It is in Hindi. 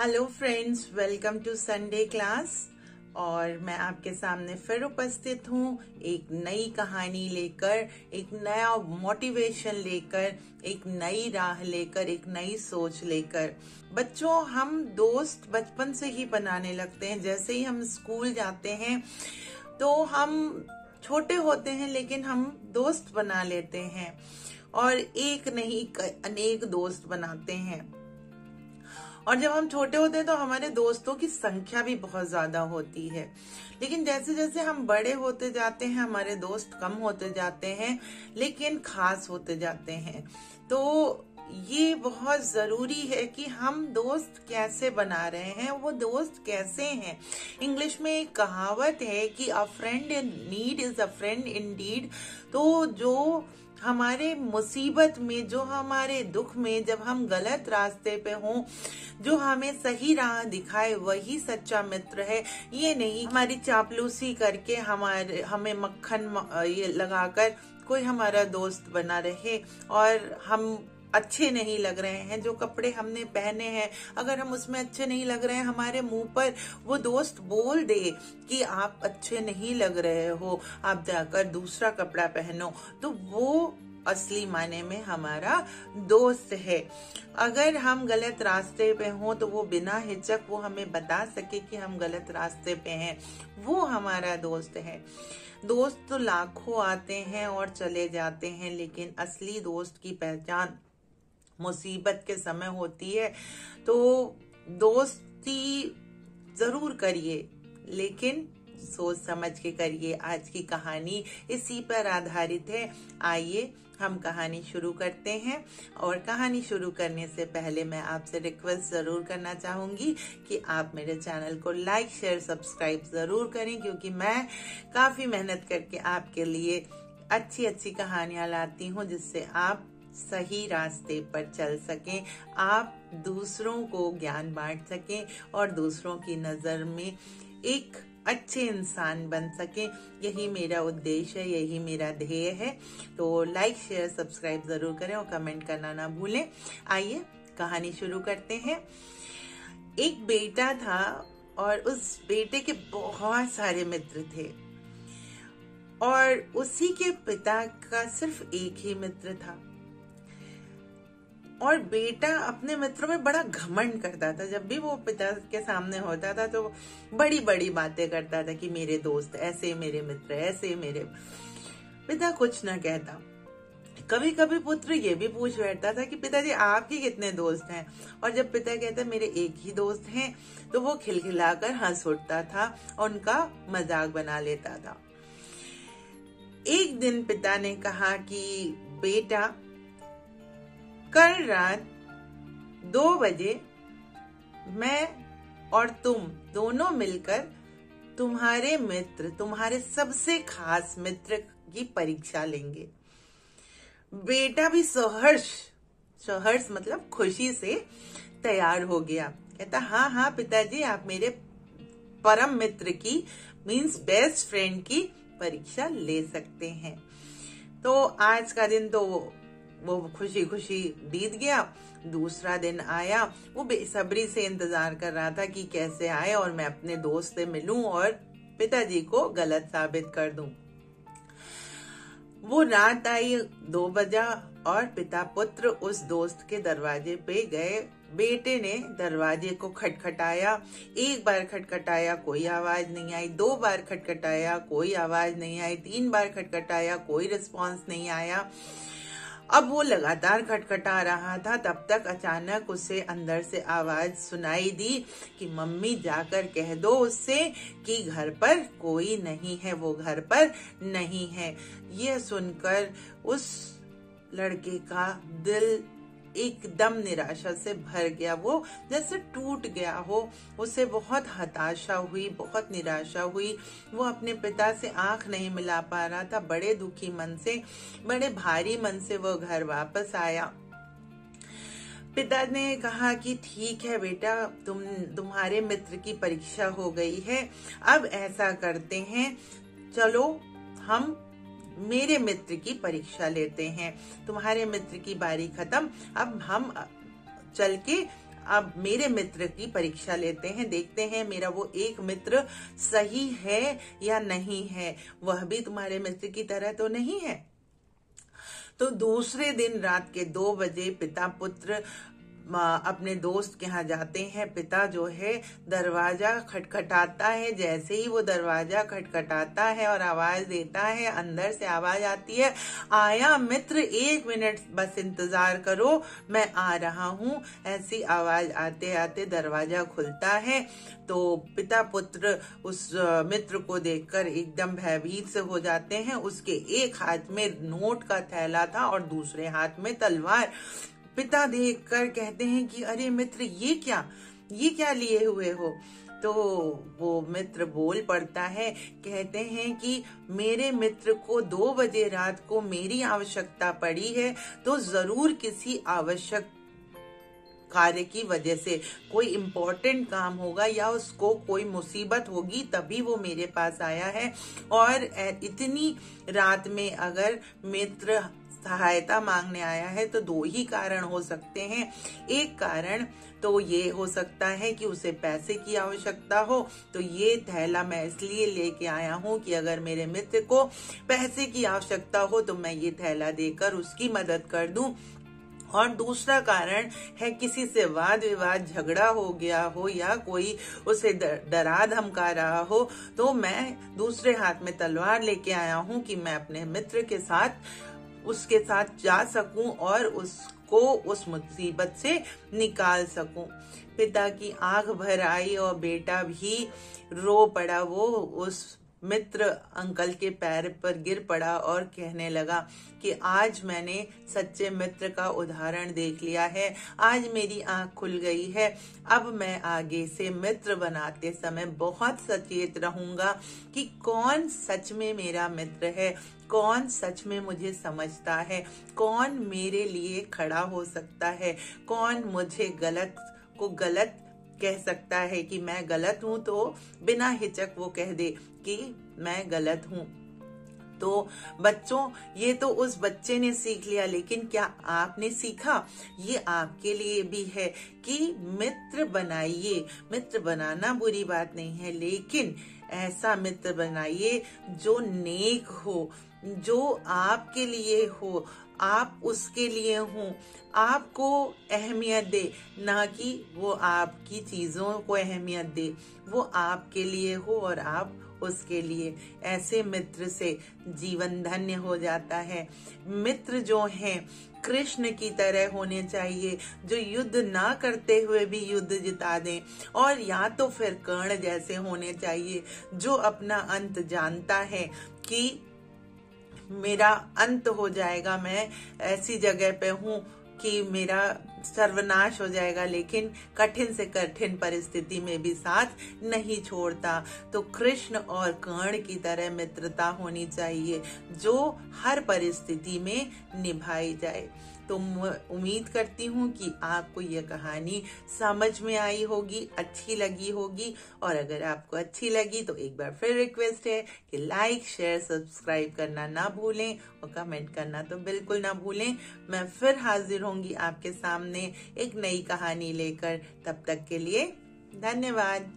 Hello friends, welcome to Sunday class. और मैं आपके सामने फिर उपस्थित हूँ एक नई कहानी लेकर, एक नया मोटिवेशन लेकर, एक नई राह लेकर, एक नई सोच लेकर। बच्चों, हम दोस्त बचपन से ही बनाने लगते हैं। जैसे ही हम स्कूल जाते हैं तो हम छोटे होते हैं लेकिन हम दोस्त बना लेते हैं, और एक नहीं अनेक दोस्त बनाते हैं। और जब हम छोटे होते हैं तो हमारे दोस्तों की संख्या भी बहुत ज्यादा होती है, लेकिन जैसे जैसे हम बड़े होते जाते हैं हमारे दोस्त कम होते जाते हैं लेकिन खास होते जाते हैं। तो ये बहुत जरूरी है कि हम दोस्त कैसे बना रहे हैं, वो दोस्त कैसे हैं। इंग्लिश में एक कहावत है कि अ friend in need is a friend Indeed. तो जो हमारे मुसीबत में, जो हमारे दुख में, जब हम गलत रास्ते पे हों, जो हमें सही राह दिखाए वही सच्चा मित्र है। ये नहीं हमारी चापलूसी करके हमें मक्खन ये लगाकर कोई हमारा दोस्त बना रहे और हम अच्छे नहीं लग रहे हैं। जो कपड़े हमने पहने हैं अगर हम उसमें अच्छे नहीं लग रहे हैं, हमारे मुंह पर वो दोस्त बोल दे कि आप अच्छे नहीं लग रहे हो, आप जाकर दूसरा कपड़ा पहनो, तो वो असली माने में हमारा दोस्त है। अगर हम गलत रास्ते पे हों तो वो बिना हिचक वो हमें बता सके कि हम गलत रास्ते पे हैं, वो हमारा दोस्त है। दोस्त तो लाखों आते हैं और चले जाते हैं, लेकिन असली दोस्त की पहचान मुसीबत के समय होती है। तो दोस्ती जरूर करिए, लेकिन सोच समझ के करिए। आज की कहानी इसी पर आधारित है। आइए हम कहानी शुरू करते हैं। और कहानी शुरू करने से पहले मैं आपसे रिक्वेस्ट जरूर करना चाहूंगी कि आप मेरे चैनल को लाइक, शेयर, सब्सक्राइब जरूर करें, क्योंकि मैं काफी मेहनत करके आपके लिए अच्छी अच्छी कहानियां लाती हूं, जिससे आप सही रास्ते पर चल सकें, आप दूसरों को ज्ञान बांट सकें और दूसरों की नजर में एक अच्छे इंसान बन सके। यही मेरा उद्देश्य है, यही मेरा ध्येय है। तो लाइक, शेयर, सब्सक्राइब जरूर करें और कमेंट करना ना भूलें। आइए कहानी शुरू करते हैं। एक बेटा था और उस बेटे के बहुत सारे मित्र थे, और उसी के पिता का सिर्फ एक ही मित्र था। और बेटा अपने मित्रों में बड़ा घमंड करता था। जब भी वो पिता के सामने होता था तो बड़ी बड़ी बातें करता था कि मेरे दोस्त ऐसे, मेरे मित्र ऐसे, मेरे। पिता कुछ न कहता। कभी कभी पुत्र ये भी पूछ बैठता था कि पिताजी आपके कितने दोस्त हैं, और जब पिता कहता मेरे एक ही दोस्त हैं, तो वो खिलखिलाकर हंस उठता था और उनका मजाक बना लेता था। एक दिन पिता ने कहा कि बेटा, कल रात 2 बजे मैं और तुम दोनों मिलकर तुम्हारे मित्र, तुम्हारे सबसे खास मित्र की परीक्षा लेंगे। बेटा भी सहर्ष मतलब खुशी से तैयार हो गया। कहता हाँ हाँ पिताजी, आप मेरे परम मित्र की मीन्स बेस्ट फ्रेंड की परीक्षा ले सकते हैं। तो आज का दिन तो वो खुशी खुशी बीत गया। दूसरा दिन आया। वो बेसब्री से इंतजार कर रहा था कि कैसे आए और मैं अपने दोस्त से मिलूं और पिताजी को गलत साबित कर दूं। वो रात आई, 2 बजा, और पिता पुत्र उस दोस्त के दरवाजे पे गए। बेटे ने दरवाजे को खटखटाया। 1 बार खटखटाया, कोई आवाज नहीं आई। 2 बार खटखटाया, कोई आवाज नहीं आई। 3 बार खटखटाया, कोई रिस्पॉन्स नहीं आया। अब वो लगातार खटखटा रहा था। तब तक अचानक उसे अंदर से आवाज सुनाई दी कि मम्मी जाकर कह दो उससे कि घर पर कोई नहीं है, वो घर पर नहीं है। ये सुनकर उस लड़के का दिल एकदम निराशा से भर गया। वो जैसे टूट गया हो। उसे बहुत हताशा हुई, बहुत निराशा हुई। वो अपने पिता से आंख नहीं मिला पा रहा था। बड़े दुखी मन से, बड़े भारी मन से वो घर वापस आया। पिता ने कहा कि ठीक है बेटा, तुम्हारे मित्र की परीक्षा हो गई है। अब ऐसा करते हैं, चलो हम मेरे मित्र की परीक्षा लेते हैं। तुम्हारे मित्र की बारी खत्म, अब हम चल के अब मेरे मित्र की परीक्षा लेते हैं, देखते हैं मेरा वो एक मित्र सही है या नहीं है, वह भी तुम्हारे मित्र की तरह तो नहीं है। तो दूसरे दिन रात के 2 बजे पिता पुत्र अपने दोस्त के यहाँ जाते हैं। पिता जो है दरवाजा खटखटाता है, जैसे ही वो दरवाजा खटखटाता है और आवाज देता है, अंदर से आवाज आती है, आया मित्र, 1 मिनट बस इंतजार करो, मैं आ रहा हूँ। ऐसी आवाज आते आते दरवाजा खुलता है। तो पिता पुत्र उस मित्र को देखकर एकदम भयभीत से हो जाते हैं। उसके एक हाथ में नोट का थैला था और दूसरे हाथ में तलवार। पिता देखकर कहते हैं कि अरे मित्र, ये क्या लिए हुए हो? तो वो मित्र बोल पड़ता है, कहते हैं कि मेरे मित्र को 2 बजे रात को मेरी आवश्यकता पड़ी है, तो जरूर किसी आवश्यक कार्य की वजह से कोई इम्पोर्टेंट काम होगा या उसको कोई मुसीबत होगी, तभी वो मेरे पास आया है। और इतनी रात में अगर मित्र सहायता मांगने आया है तो 2 ही कारण हो सकते हैं। एक कारण तो ये हो सकता है कि उसे पैसे की आवश्यकता हो, तो ये थैला मैं इसलिए लेके आया हूँ कि अगर मेरे मित्र को पैसे की आवश्यकता हो तो मैं ये थैला देकर उसकी मदद कर दूं। और दूसरा कारण है किसी से वाद विवाद झगड़ा हो गया हो या कोई उसे डरा धमका रहा हो, तो मैं दूसरे हाथ में तलवार लेके आया हूँ कि मैं अपने मित्र के साथ उसके साथ जा सकूं और उसको उस मुसीबत से निकाल सकूं। पिता की आंख भर आई और बेटा भी रो पड़ा। वो उस मित्र अंकल के पैर पर गिर पड़ा और कहने लगा कि आज मैंने सच्चे मित्र का उदाहरण देख लिया है, आज मेरी आंख खुल गई है। अब मैं आगे से मित्र बनाते समय बहुत सचेत रहूंगा कि कौन सच में मेरा मित्र है, कौन सच में मुझे समझता है, कौन मेरे लिए खड़ा हो सकता है, कौन मुझे गलत को गलत कह सकता है कि मैं गलत हूं तो बिना हिचक वो कह दे कि मैं गलत हूं। तो बच्चों, ये तो उस बच्चे ने सीख लिया, लेकिन क्या आपने सीखा? ये आपके लिए भी है कि मित्र बनाइए। मित्र बनाना बुरी बात नहीं है, लेकिन ऐसा मित्र बनाइए जो नेक हो, जो आपके लिए हो, आप उसके लिए हो, आपको अहमियत दे, ना कि वो आपकी चीजों को अहमियत दे। वो आपके लिए हो और आप उसके लिए। ऐसे मित्र से जीवन धन्य हो जाता है। मित्र जो हैं कृष्ण की तरह होने चाहिए, जो युद्ध ना करते हुए भी युद्ध जिता दें, और या तो फिर कर्ण जैसे होने चाहिए जो अपना अंत जानता है कि मेरा अंत हो जाएगा, मैं ऐसी जगह पे हूँ कि मेरा सर्वनाश हो जाएगा, लेकिन कठिन से कठिन परिस्थिति में भी साथ नहीं छोड़ता। तो कृष्ण और कर्ण की तरह मित्रता होनी चाहिए जो हर परिस्थिति में निभाई जाए। तो उम्मीद करती हूँ कि आपको यह कहानी समझ में आई होगी, अच्छी लगी होगी। और अगर आपको अच्छी लगी तो एक बार फिर रिक्वेस्ट है कि लाइक, शेयर, सब्सक्राइब करना ना भूलें और कमेंट करना तो बिल्कुल ना भूलें। मैं फिर हाजिर होंगी आपके सामने एक नई कहानी लेकर। तब तक के लिए धन्यवाद।